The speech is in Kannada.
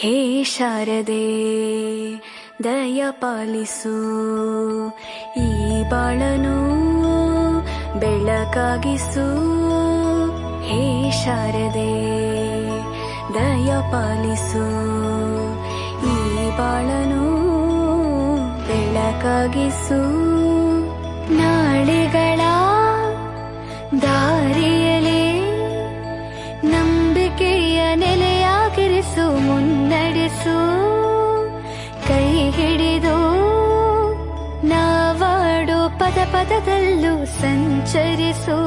ಹೇ ಶಾರದೆ ದಯ ಪಾಲಿಸು, ಈ ಬಾಳನು ಬೆಳಕಾಗಿಸು. ಹೇ ಶಾರದೆ ದಯ ಪಾಲಿಸು, ಈ ಬಾಳನು ಬೆಳಕಾಗಿಸು. ನಾಳೆಗಳ ದಾರಿಯಲಿ ನಂಬಿಕೆಯ ನೆಲೆಯಾಗಿರಿಸು, ಮುನ್ನಡೆಸು. ಕೈ ಹಿಡಿದು ನಾವಾಡು ಪದ ಪದದಲ್ಲೂ ಸಂಚರಿಸು.